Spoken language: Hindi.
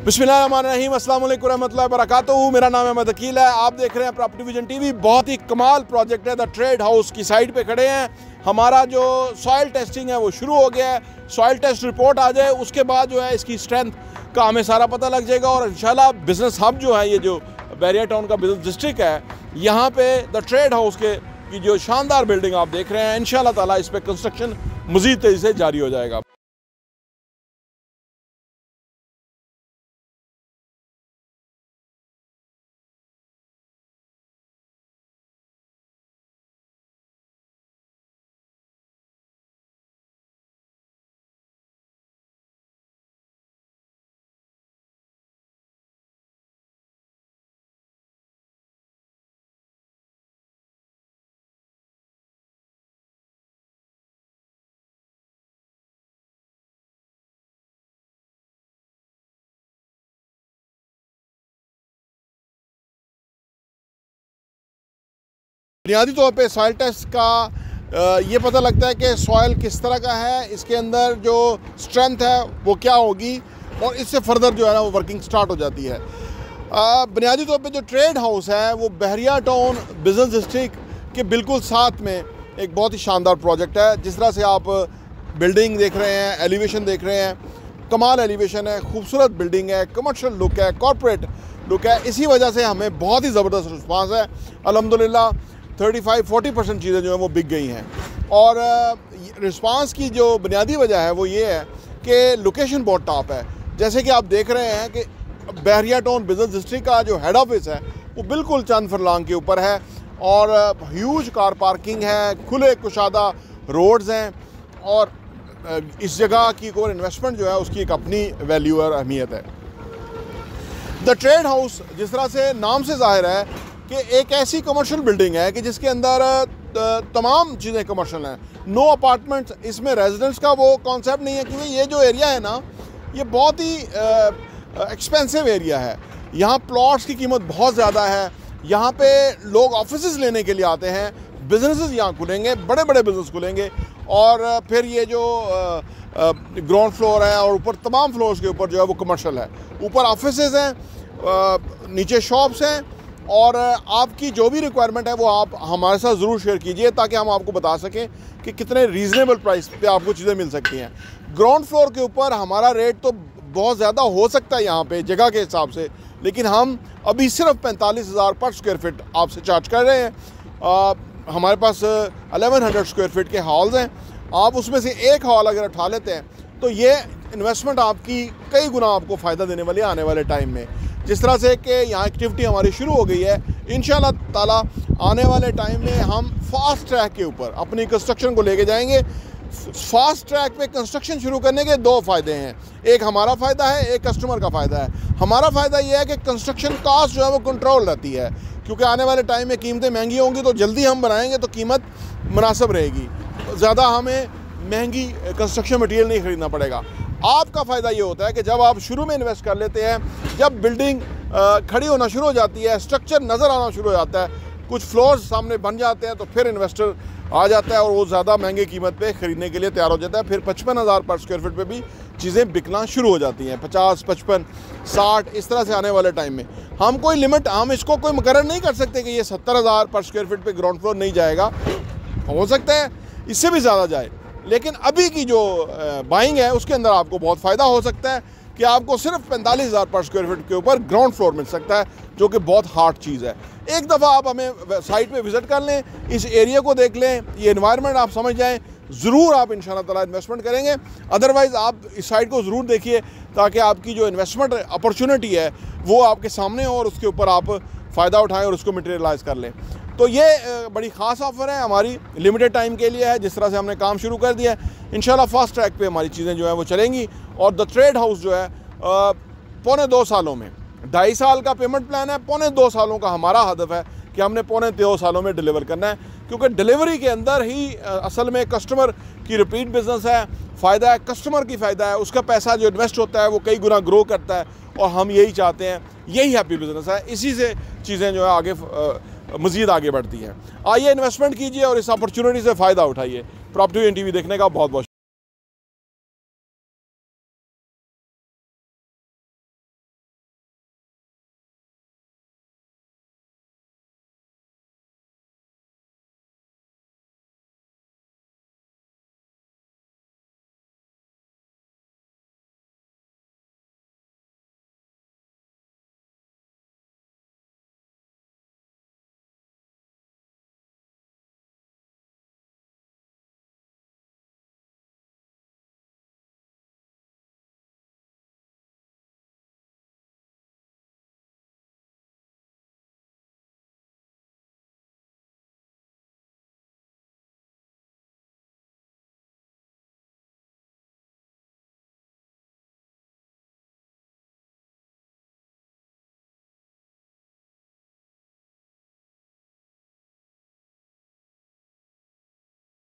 बिस्मिल्लाहिर्रहमानिर्रहीम, अस्सलाम वालेकुम रहमतुल्लाहि वबरकातुहू। मेरा नाम अहमद अकील है। आप देख रहे हैं प्रॉपर्टी विजन टीवी। बहुत ही कमाल प्रोजेक्ट है। द ट्रेड हाउस की साइड पे खड़े हैं। हमारा जो सॉइल टेस्टिंग है वो शुरू हो गया है। सॉइल टेस्ट रिपोर्ट आ जाए उसके बाद जो है इसकी स्ट्रेंथ का हमें सारा पता लग जाएगा और इंशाल्लाह बिज़नेस हब जो है, ये जो बैरिया टाउन का बिजनेस डिस्ट्रिक्ट है, यहाँ पे द ट्रेड हाउस की जो शानदार बिल्डिंग आप देख रहे हैं, इंशाल्लाह ताला इस पर कंस्ट्रक्शन मज़ीद तेज़ी से जारी हो जाएगा। बुनियादी तौर पे सॉइल टेस्ट का ये पता लगता है कि सॉइल किस तरह का है, इसके अंदर जो स्ट्रेंथ है वो क्या होगी और इससे फर्दर जो है ना वो वर्किंग स्टार्ट हो जाती है। बुनियादी तौर पे जो ट्रेड हाउस है वो बैरिया टाउन बिजनेस डिस्ट्रिक्ट के बिल्कुल साथ में एक बहुत ही शानदार प्रोजेक्ट है। जिस तरह से आप बिल्डिंग देख रहे हैं, एलिवेशन देख रहे हैं, कमाल एलिवेशन है, खूबसूरत बिल्डिंग है, कमर्शियल लुक है, कॉर्पोरेट लुक है। इसी वजह से हमें बहुत ही ज़बरदस्त रिस्पांस है। अल्हम्दुलिल्लाह 35-40% चीज़ें जो हैं वो बिक गई हैं। और रिस्पांस की जो बुनियादी वजह है वो ये है कि लोकेशन बहुत टॉप है। जैसे कि आप देख रहे हैं कि बैरिया टाउन बिजनेस डिस्ट्रिक्ट का जो हेड ऑफिस है वो बिल्कुल चंद फरलांग के ऊपर है और ह्यूज कार पार्किंग है, खुले कुशादा रोड्स हैं और इस जगह की कोई इन्वेस्टमेंट जो है उसकी एक अपनी वैल्यू और अहमियत है। द ट्रेड हाउस जिस तरह से नाम से जाहिर है कि एक ऐसी कमर्शियल बिल्डिंग है कि जिसके अंदर तमाम चीज़ें कमर्शियल हैं, नो अपार्टमेंट्स। इसमें रेजिडेंस का वो कॉन्सेप्ट नहीं है क्योंकि ये जो एरिया है ना ये बहुत ही एक्सपेंसिव एरिया है। यहाँ प्लॉट्स की कीमत बहुत ज़्यादा है। यहाँ पे लोग ऑफिसेज लेने के लिए आते हैं, बिजनेसेस यहाँ खुलेंगे, बड़े बड़े बिजनेस खुलेंगे और फिर ये जो ग्राउंड फ्लोर है और ऊपर तमाम फ्लोर्स के ऊपर जो है वो कमर्शियल है। ऊपर ऑफिसेज हैं, नीचे शॉप्स हैं और आपकी जो भी रिक्वायरमेंट है वो आप हमारे साथ ज़रूर शेयर कीजिए ताकि हम आपको बता सकें कि कितने रीज़नेबल प्राइस पे आपको चीज़ें मिल सकती हैं। ग्राउंड फ्लोर के ऊपर हमारा रेट तो बहुत ज़्यादा हो सकता है यहाँ पे जगह के हिसाब से, लेकिन हम अभी सिर्फ 45,000 पर स्क्वायर फिट आपसे चार्ज कर रहे हैं। हमारे पास 1100 स्क्वायर फिट के हॉल्स हैं। आप उसमें से एक हॉल अगर उठा लेते हैं तो ये इन्वेस्टमेंट आपकी कई गुना आपको फ़ायदा देने वाली है आने वाले टाइम में। जिस तरह से कि यहाँ एक्टिविटी हमारी शुरू हो गई है, इंशाल्लाह ताला आने वाले टाइम में हम फास्ट ट्रैक के ऊपर अपनी कंस्ट्रक्शन को लेके जाएंगे। फास्ट ट्रैक पे कंस्ट्रक्शन शुरू करने के दो फ़ायदे हैं, एक हमारा फ़ायदा है, एक कस्टमर का फ़ायदा है। हमारा फ़ायदा यह है कि कंस्ट्रक्शन कास्ट जो है वो कंट्रोल रहती है क्योंकि आने वाले टाइम में कीमतें महंगी होंगी तो जल्दी हम बनाएंगे तो कीमत मुनासिब रहेगी, ज़्यादा हमें महंगी कंस्ट्रक्शन मटीरियल नहीं ख़रीदना पड़ेगा। आपका फ़ायदा ये होता है कि जब आप शुरू में इन्वेस्ट कर लेते हैं, जब बिल्डिंग खड़ी होना शुरू हो जाती है, स्ट्रक्चर नज़र आना शुरू हो जाता है, कुछ फ्लोर्स सामने बन जाते हैं तो फिर इन्वेस्टर आ जाता है और वो ज़्यादा महंगी कीमत पे ख़रीदने के लिए तैयार हो जाता है। फिर 55,000 पर स्क्वायर फिट पे भी चीज़ें बिकना शुरू हो जाती हैं, 50, 55, 60 इस तरह से आने वाले टाइम में। हम कोई लिमिट, हम इसको कोई मुकर्रर नहीं कर सकते कि ये 70,000 पर स्क्वायर फिट पे ग्राउंड फ्लोर नहीं जाएगा, हो सकता है इससे भी ज़्यादा जाए। लेकिन अभी की जो बाइंग है उसके अंदर आपको बहुत फ़ायदा हो सकता है कि आपको सिर्फ 45,000 पर स्क्वायर फिट के ऊपर ग्राउंड फ्लोर मिल सकता है, जो कि बहुत हार्ड चीज़ है। एक दफ़ा आप हमें साइट पे विज़िट कर लें, इस एरिया को देख लें, ये एनवायरनमेंट आप समझ जाएं, ज़रूर आप इंशाल्लाह ताला इन्वेस्टमेंट करेंगे। अदरवाइज़ आप इस साइट को ज़रूर देखिए ताकि आपकी जो इन्वेस्टमेंट अपॉर्चुनिटी है वो आपके सामने हो और उसके ऊपर आप फ़ायदा उठाएँ और उसको मटेरियलाइज़ कर लें। तो ये बड़ी ख़ास ऑफ़र है, हमारी लिमिटेड टाइम के लिए है। जिस तरह से हमने काम शुरू कर दिया है, इंशाल्लाह फास्ट ट्रैक पे हमारी चीज़ें जो है वो चलेंगी और द ट्रेड हाउस जो है पौने 2 सालों में, 2.5 साल का पेमेंट प्लान है, पौने 2 सालों का हमारा हदफ है कि हमने पौने 2 सालों में डिलीवर करना है क्योंकि डिलीवरी के अंदर ही असल में कस्टमर की रिपीट बिजनेस है, फ़ायदा है, कस्टमर की फ़ायदा है, उसका पैसा जो इन्वेस्ट होता है वो कई गुना ग्रो करता है और हम यही चाहते हैं, यही हैप्पी बिजनेस है। इसी से चीज़ें जो है आगे मज़ीद आगे बढ़ती हैं। आइए इन्वेस्टमेंट कीजिए और इस अपॉर्चुनिटी से फ़ायदा उठाइए। प्रॉपर्टी विजन टीवी देखने का बहुत बहुत